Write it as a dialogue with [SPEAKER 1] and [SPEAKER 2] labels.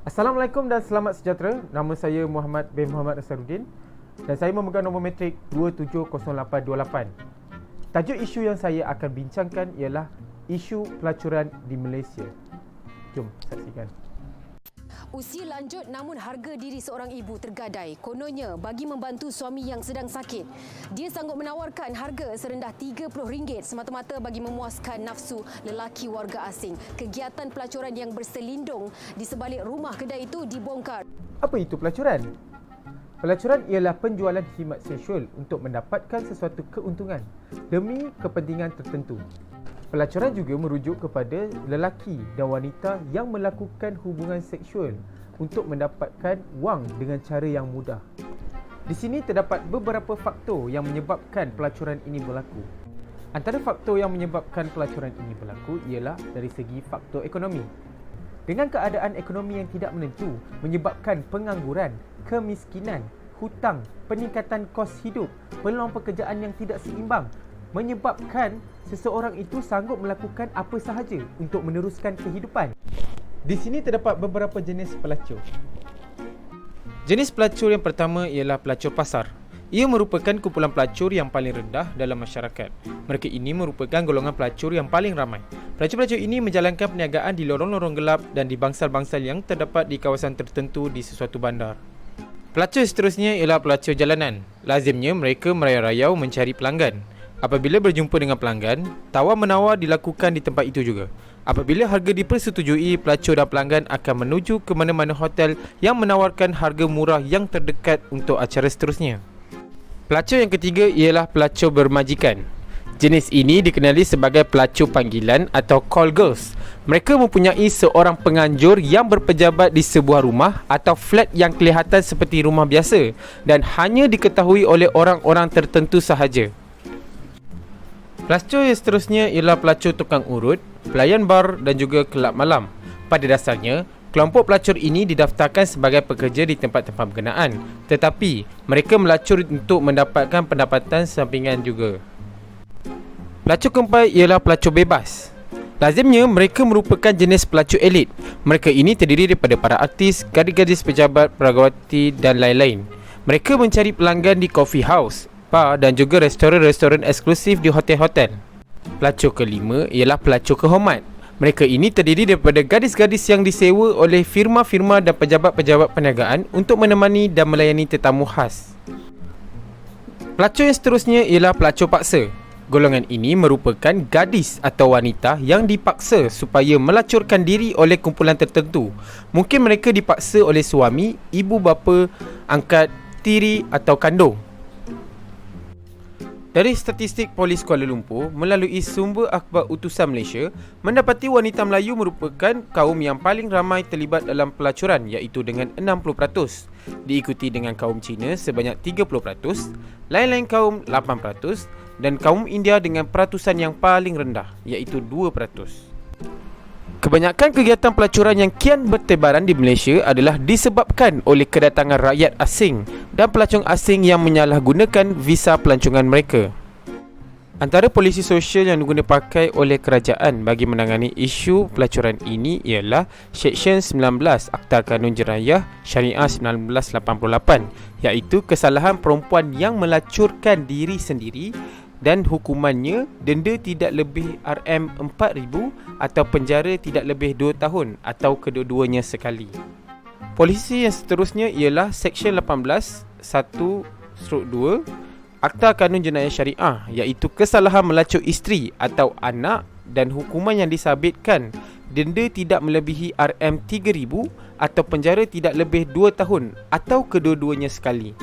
[SPEAKER 1] Assalamualaikum dan selamat sejahtera. Nama saya Muhammad bin Muhammad Nasaruddin dan saya memegang nombor matrik 270828. Tajuk isu yang saya akan bincangkan ialah isu pelacuran di Malaysia. Jom saksikan.
[SPEAKER 2] Usia lanjut namun harga diri seorang ibu tergadai. Kononnya bagi membantu suami yang sedang sakit. Dia sanggup menawarkan harga serendah RM30 semata-mata bagi memuaskan nafsu lelaki warga asing. Kegiatan pelacuran yang berselindung di sebalik rumah kedai itu dibongkar.
[SPEAKER 1] Apa itu pelacuran? Pelacuran ialah penjualan khidmat seksual untuk mendapatkan sesuatu keuntungan demi kepentingan tertentu. Pelacuran juga merujuk kepada lelaki dan wanita yang melakukan hubungan seksual untuk mendapatkan wang dengan cara yang mudah. Di sini terdapat beberapa faktor yang menyebabkan pelacuran ini berlaku. Antara faktor yang menyebabkan pelacuran ini berlaku ialah dari segi faktor ekonomi. Dengan keadaan ekonomi yang tidak menentu menyebabkan pengangguran, kemiskinan, hutang, peningkatan kos hidup, peluang pekerjaan yang tidak seimbang, menyebabkan seseorang itu sanggup melakukan apa sahaja untuk meneruskan kehidupan. Di sini terdapat beberapa jenis pelacur. Jenis pelacur yang pertama ialah pelacur pasar. Ia merupakan kumpulan pelacur yang paling rendah dalam masyarakat. Mereka ini merupakan golongan pelacur yang paling ramai. Pelacur-pelacur ini menjalankan perniagaan di lorong-lorong gelap dan di bangsal-bangsal yang terdapat di kawasan tertentu di sesuatu bandar. Pelacur seterusnya ialah pelacur jalanan. Lazimnya mereka merayau-rayau mencari pelanggan. Apabila berjumpa dengan pelanggan, tawar-menawar dilakukan di tempat itu juga. Apabila harga dipersetujui, pelacur dan pelanggan akan menuju ke mana-mana hotel yang menawarkan harga murah yang terdekat untuk acara seterusnya. Pelacur yang ketiga ialah pelacur bermajikan. Jenis ini dikenali sebagai pelacur panggilan atau call girls. Mereka mempunyai seorang penganjur yang berpejabat di sebuah rumah atau flat yang kelihatan seperti rumah biasa dan hanya diketahui oleh orang-orang tertentu sahaja. Pelacur yang seterusnya ialah pelacur tukang urut, pelayan bar dan juga kelab malam. Pada dasarnya, kelompok pelacur ini didaftarkan sebagai pekerja di tempat-tempat berkenaan, tetapi mereka melacur untuk mendapatkan pendapatan sampingan juga. Pelacur keempat ialah pelacur bebas. Lazimnya mereka merupakan jenis pelacur elit. Mereka ini terdiri daripada para artis, gadis-gadis pejabat, peragawati dan lain-lain. Mereka mencari pelanggan di coffee house, bar dan juga restoran-restoran eksklusif di hotel-hotel. Pelacur kelima ialah pelacur kehormat. Mereka ini terdiri daripada gadis-gadis yang disewa oleh firma-firma dan pejabat-pejabat perniagaan untuk menemani dan melayani tetamu khas. Pelacur yang seterusnya ialah pelacur paksa. Golongan ini merupakan gadis atau wanita yang dipaksa supaya melacurkan diri oleh kumpulan tertentu. Mungkin mereka dipaksa oleh suami, ibu bapa, angkat, tiri atau kandung. Dari statistik Polis Kuala Lumpur melalui sumber akhbar utusan Malaysia, mendapati wanita Melayu merupakan kaum yang paling ramai terlibat dalam pelacuran iaitu dengan 60%, diikuti dengan kaum Cina sebanyak 30%, lain-lain kaum 8% dan kaum India dengan peratusan yang paling rendah iaitu 2%. Kebanyakan kegiatan pelacuran yang kian bertebaran di Malaysia adalah disebabkan oleh kedatangan rakyat asing dan pelancong asing yang menyalahgunakan visa pelancongan mereka. Antara polisi sosial yang diguna pakai oleh kerajaan bagi menangani isu pelacuran ini ialah Seksyen 19 Akta Kanun Jenayah Syariah 1988, iaitu kesalahan perempuan yang melacurkan diri sendiri dan hukumannya denda tidak lebih RM4,000 atau penjara tidak lebih 2 tahun atau kedua-duanya sekali. Polisi yang seterusnya ialah Seksyen 18 1/2 Akta Kanun Jenayah Syariah, iaitu kesalahan melacur isteri atau anak dan hukuman yang disabitkan denda tidak melebihi RM3,000 atau penjara tidak lebih 2 tahun atau kedua-duanya sekali.